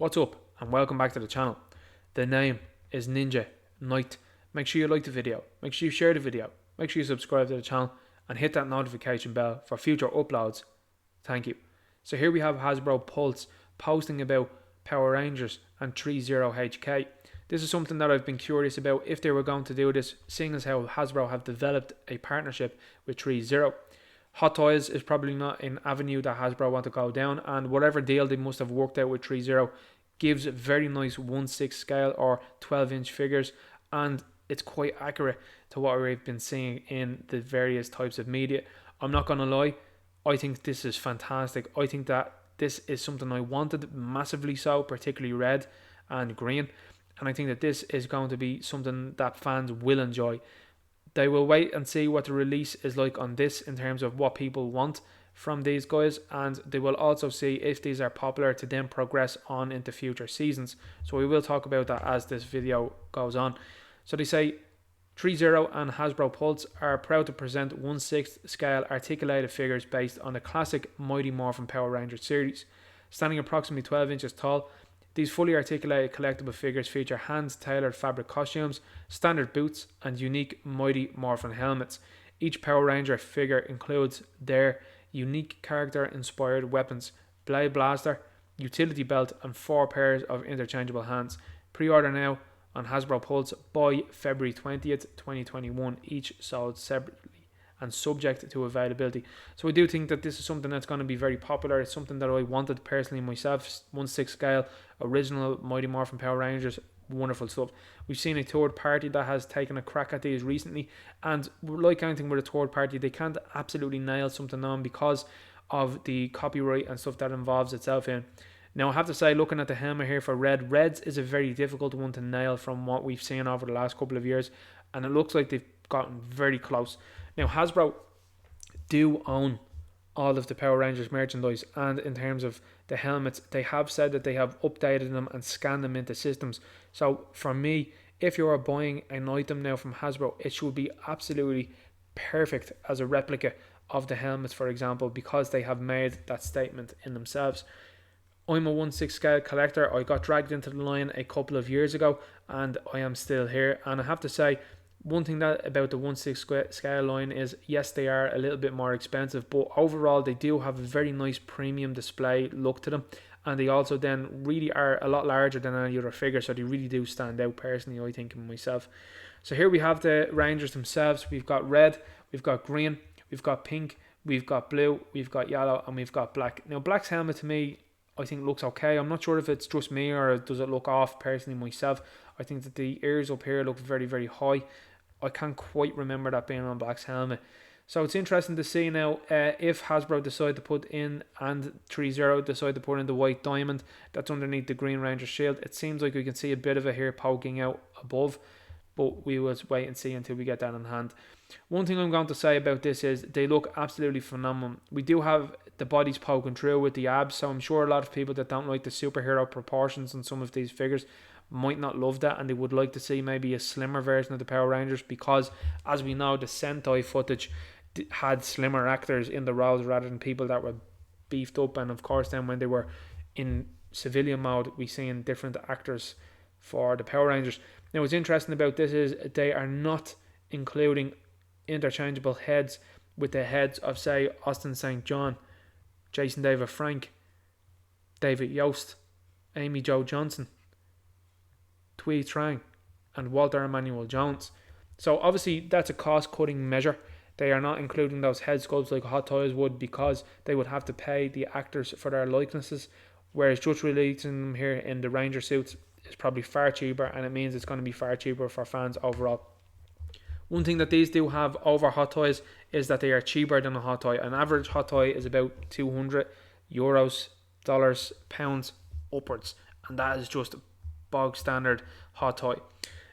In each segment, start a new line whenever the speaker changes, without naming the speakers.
What's up and welcome back to the channel. The name is Ninja Knight. Make sure you like the video, make sure you share the video, make sure you subscribe to the channel and hit that notification bell for future uploads. Thank you. So here we have Hasbro Pulse posting about Power Rangers and Threezero HK. This is something that I've been curious about if they were going to do this, seeing as how Hasbro have developed a partnership with Threezero. Hot Toys is probably not an avenue that Hasbro want to go down, and whatever deal they must have worked out with Threezero gives very nice 1/6 scale or 12-inch figures, and it's quite accurate to what we've been seeing in the various types of media. I'm not going to lie, I think this is fantastic. I think that this is something I wanted massively so, particularly red and green, and I think that this is going to be something that fans will enjoy. They will wait and see what the release is like on this in terms of what people want from these guys, and they will also see if these are popular to then progress on into future seasons. So we will talk about that as this video goes on. So they say Threezero and Hasbro Pulse are proud to present 1/6 scale articulated figures based on the classic Mighty Morphin Power Rangers series. Standing approximately 12 inches tall, these fully articulated collectible figures feature hand-tailored fabric costumes, standard boots, and unique Mighty Morphin helmets. Each Power Ranger figure includes their unique character-inspired weapons, Blade Blaster, utility belt, and 4 pairs of interchangeable hands. Pre-order now on Hasbro Pulse by February 20th, 2021, each sold separately and subject to availability. So I do think that this is something that's going to be very popular. It's something that I wanted personally myself. 1/6 scale, original Mighty Morphin Power Rangers, wonderful stuff. We've seen a third party that has taken a crack at these recently, and like anything with a third party, they can't absolutely nail something on because of the copyright and stuff that involves itself in. Now I have to say, looking at the helmet here for Reds is a very difficult one to nail from what we've seen over the last couple of years, and it looks like they've gotten very close. Now Hasbro do own all of the Power Rangers merchandise, and in terms of the helmets, they have said that they have updated them and scanned them into systems. So for me, if you are buying an item now from Hasbro, it should be absolutely perfect as a replica of the helmets, for example, because they have made that statement in themselves. I'm a 1/6 scale collector. I got dragged into the line a couple of years ago, and I am still here. And I have to say, one thing that about the 1/6 scale line is, yes, they are a little bit more expensive, but overall they do have a very nice premium display look to them, and they also then really are a lot larger than any other figure, so they really do stand out personally, I think, in myself. So here we have the Rangers themselves. We've got red, we've got green, we've got pink, we've got blue, we've got yellow, and we've got black. Now black's helmet to me, I think, looks okay. I'm not sure if it's just me or does it look off personally myself. I think that the ears up here look very, very high. I can't quite remember that being on Black's helmet. So it's interesting to see now if Hasbro decide to put in, and Threezero decide to put in, the white diamond that's underneath the Green Ranger shield. It seems like we can see a bit of it here poking out above, but we will wait and see until we get that in hand. One thing I'm going to say about this is they look absolutely phenomenal. We do have the bodies poking through with the abs, so I'm sure a lot of people that don't like the superhero proportions on some of these figures might not love that, and they would like to see maybe a slimmer version of the Power Rangers, because as we know, the Sentai footage had slimmer actors in the roles rather than people that were beefed up. And of course then when they were in civilian mode, we seen different actors for the Power Rangers. Now what's interesting about this is they are not including interchangeable heads with the heads of, say, Austin St. John, Jason David Frank, David Yost, Amy Jo Johnson, Twee Trang, and Walter Emmanuel Jones. So obviously that's a cost cutting measure. They are not including those head sculpts like Hot Toys would, because they would have to pay the actors for their likenesses, whereas just releasing them here in the Ranger suits is probably far cheaper, and it means it's going to be far cheaper for fans overall. One thing that these do have over Hot Toys is that they are cheaper than a Hot Toy. An average Hot Toy is about €200, dollars, pounds upwards, and that is just a bog standard Hot Toy.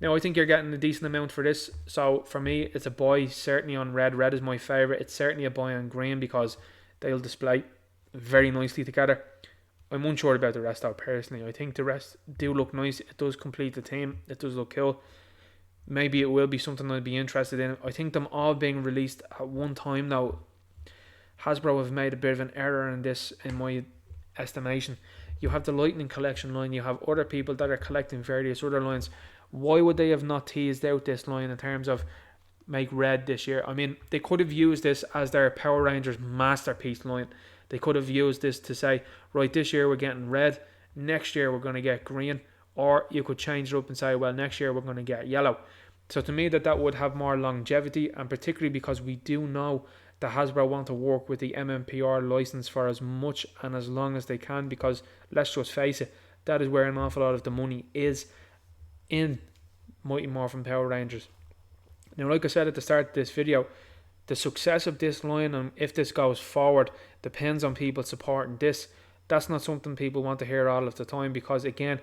Now I think you're getting a decent amount for this, so for me it's a buy certainly on red. Red is my favourite. It's certainly a buy on green because they'll display very nicely together. I'm unsure about the rest though personally. I think the rest do look nice. It does complete the team. It does look cool. Maybe it will be something I'd be interested in. I think them all being released at one time though, Hasbro have made a bit of an error in this, in my estimation. You have the Lightning Collection line. You have other people that are collecting various other lines. Why would they have not teased out this line in terms of make red this year? I mean, they could have used this as their Power Rangers masterpiece line. They could have used this to say, right, this year we're getting red, next year we're going to get green, or you could change it up and say, well, next year we're going to get yellow. So to me, that would have more longevity, and particularly because we do know that Hasbro want to work with the MMPR license for as much and as long as they can, because let's just face it, that is where an awful lot of the money is in Mighty Morphin Power Rangers. Now, like I said at the start of this video, the success of this line and if this goes forward depends on people supporting this. That's not something people want to hear all of the time, because again,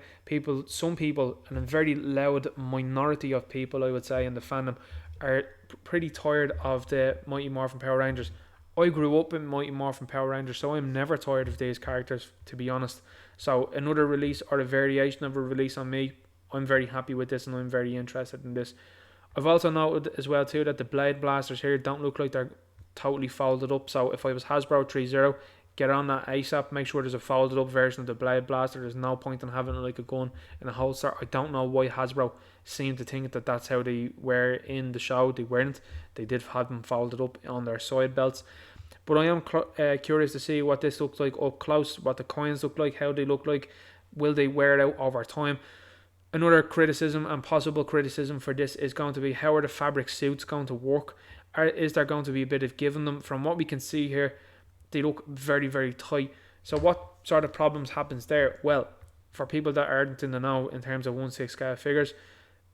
some people, and a very loud minority of people, I would say, in the fandom, are pretty tired of the Mighty Morphin Power Rangers. I grew up in Mighty Morphin Power Rangers, so I'm never tired of these characters, to be honest. So another release or a variation of a release on me, I'm very happy with this and I'm very interested in this. I've also noted as well too that the Blade Blasters here don't look like they're totally folded up. So if I was Hasbro Threezero, get on that ASAP. Make sure there's a folded up version of the Blade Blaster. There's no point in having it like a gun in a holster. I don't know why Hasbro seemed to think that that's how they were in the show. They weren't. They did have them folded up on their side belts. But I am curious to see what this looks like up close, what the coins look like, how they look like. Will they wear it out over time? Another criticism and possible criticism for this is going to be, how are the fabric suits going to work? Is there going to be a bit of giving them? From what we can see here, they look very, very tight. So what sort of problems happens there? Well, for people that aren't in the know in terms of 1/6 scale figures,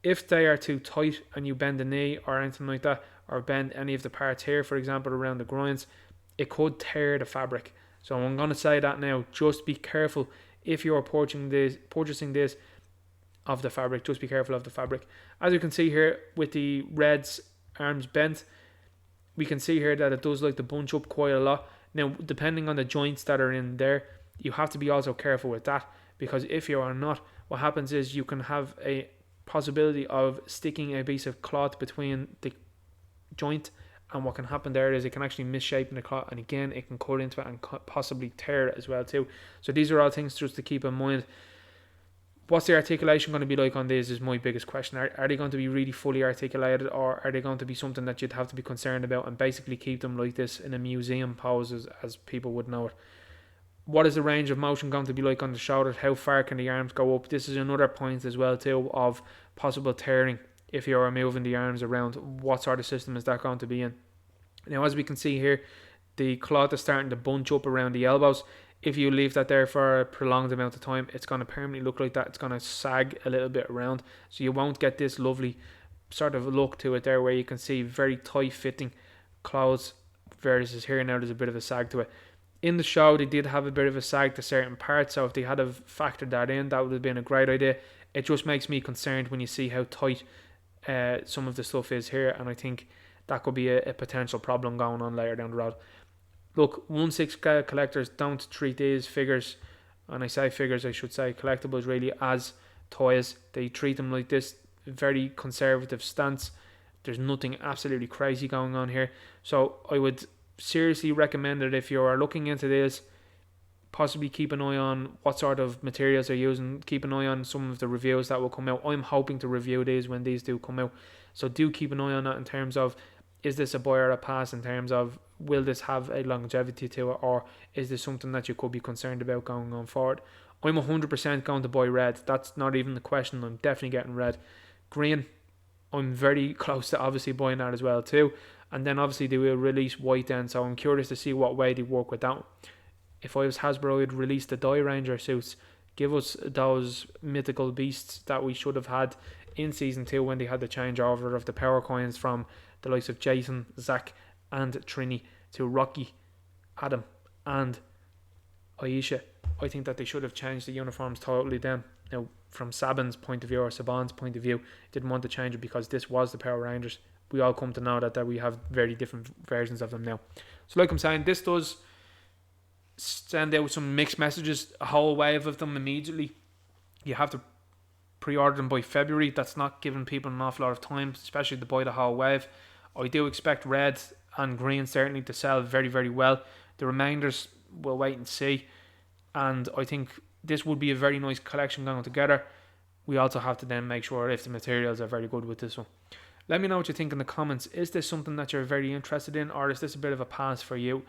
if they are too tight and you bend the knee or anything like that, or bend any of the parts here, for example, around the groins, it could tear the fabric. So I'm going to say that now. Just be careful if you're purchasing this of the fabric. Just be careful of the fabric. As you can see here with the Red's arms bent, we can see here that it does like to bunch up quite a lot. Now, depending on the joints that are in there, you have to be also careful with that, because if you are not, what happens is you can have a possibility of sticking a piece of cloth between the joint, and what can happen there is it can actually misshape the cloth, and again it can cut into it and possibly tear it as well too. So these are all things just to keep in mind. What's the articulation going to be like on these is my biggest question. Are they going to be really fully articulated, or are they going to be something that you'd have to be concerned about and basically keep them like this in a museum pose as people would know it? What is the range of motion going to be like on the shoulders? How far can the arms go up? This is another point as well too of possible tearing if you are moving the arms around. What sort of system is that going to be in? Now, as we can see here, the cloth is starting to bunch up around the elbows. If you leave that there for a prolonged amount of time, it's going to permanently look like that. It's going to sag a little bit around, so you won't get this lovely sort of look to it there where you can see very tight fitting clothes versus here now there's a bit of a sag to it. In the show, they did have a bit of a sag to certain parts, so if they had have factored that in, that would have been a great idea. It just makes me concerned when you see how tight some of the stuff is here, and I think that could be a potential problem going on later down the road. Look, 1/6 scale collectors don't treat these figures, and I say figures, I should say collectibles really, as toys. They treat them like this very conservative stance. There's nothing absolutely crazy going on here. So I would seriously recommend that if you are looking into this, possibly keep an eye on what sort of materials they're using. Keep an eye on some of the reviews that will come out. I'm hoping to review these when these do come out. So do keep an eye on that in terms of, is this a buy or a pass, in terms of will this have a longevity to it, or is this something that you could be concerned about going on forward? I'm 100% going to buy red. That's not even the question. I'm definitely getting red. Green, I'm very close to obviously buying that as well too. And then obviously they will release white then, so I'm curious to see what way they work with that. If I was Hasbro, I'd release the Die Ranger suits. Give us those mythical beasts that we should have had in Season 2 when they had the changeover of the power coins from the likes of Jason, Zack and Trini to Rocky, Adam and Aisha. I think that they should have changed the uniforms totally then. Now, from Saban's point of view or Saban's point of view, didn't want to change it because this was the Power Rangers. We all come to know that we have very different versions of them now. So like I'm saying, this does send out some mixed messages, a whole wave of them immediately. You have to pre-order them by February. That's not giving people an awful lot of time, especially to buy the whole wave. I do expect red and green certainly to sell very, very well. The remainders we'll wait and see. And I think this would be a very nice collection going together. We also have to then make sure if the materials are very good with this one. Let me know what you think in the comments. Is this something that you're very interested in, or is this a bit of a pass for you?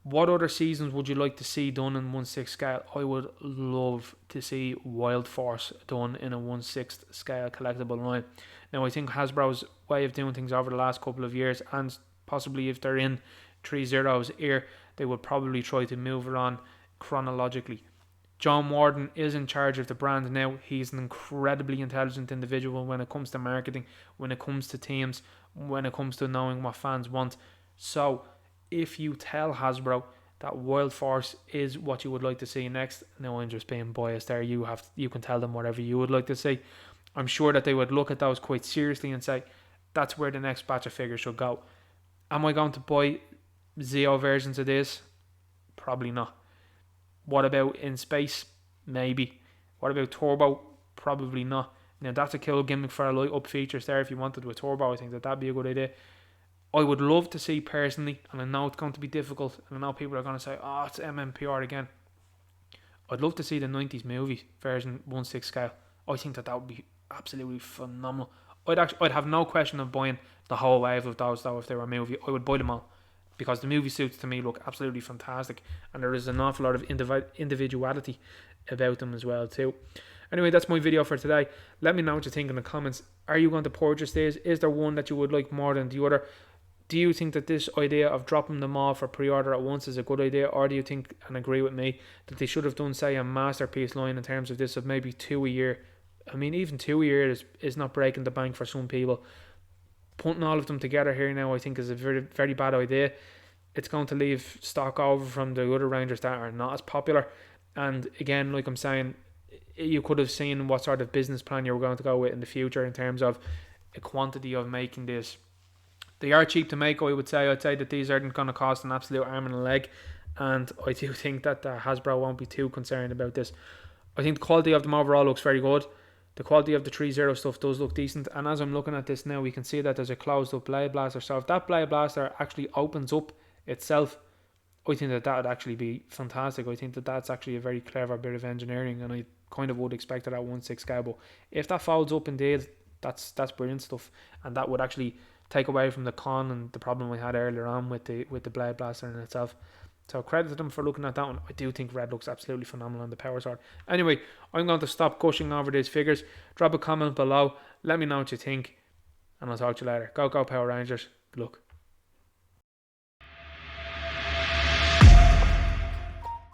What other seasons would you like to see done in 1/6 scale? I would love to see Wild Force done in a 1/6 scale collectible line. Now, I think Hasbro's way of doing things over the last couple of years, and possibly if they're in Threezero's ear, they would probably try to move it on chronologically. John Warden is in charge of the brand now. He's an incredibly intelligent individual when it comes to marketing, when it comes to teams, when it comes to knowing what fans want. So if you tell Hasbro that Wild Force is what you would like to see next, no, I'm just being biased there, you can tell them whatever you would like to see. I'm sure that they would look at those quite seriously and say, that's where the next batch of figures should go. Am I going to buy Zeo versions of this? Probably not. What about in space? Maybe. What about turbo? Probably not. Now, that's a cool gimmick for a light up features there. If you wanted with turbo, I think that'd be a good idea. I would love to see personally, and I know it's going to be difficult, and I know people are going to say, oh, it's MMPR again. I'd love to see the 90s movie version 1/6 scale. I think that would be absolutely phenomenal. I'd have no question of buying the whole wave of those though if they were a movie. I would buy them all, because the movie suits to me look absolutely fantastic, and there is an awful lot of individuality about them as well too. Anyway, that's my video for today. Let me know what you think in the comments. Are you going to purchase these? Is there one that you would like more than the other? Do you think that this idea of dropping them all for pre-order at once is a good idea, or do you think and agree with me that they should have done, say, a masterpiece line in terms of this of maybe 2 a year? I mean, even 2 a year is not breaking the bank for some people. Putting all of them together here now, I think, is a very, very bad idea. It's going to leave stock over from the other Rangers that are not as popular. And again, like I'm saying, you could have seen what sort of business plan you were going to go with in the future in terms of a quantity of making this. They are cheap to make, I would say. I'd say that these aren't going to cost an absolute arm and a leg. And I do think that Hasbro won't be too concerned about this. I think the quality of them overall looks very good. The quality of the Threezero stuff does look decent. And as I'm looking at this now, we can see that there's a closed up blade blaster. So if that blade blaster actually opens up itself, I think that would actually be fantastic. I think that that's actually a very clever bit of engineering, and I kind of would expect it at 1/6 scale. But if that folds up indeed, that's brilliant stuff, and that would actually take away from the con and the problem we had earlier on with the blade blaster in itself. So credit to them for looking at that one. I do think red looks absolutely phenomenal on the power sword. Anyway, I'm going to stop gushing over these figures. Drop a comment below. Let me know what you think, and I'll talk to you later. Go Power Rangers. Good luck.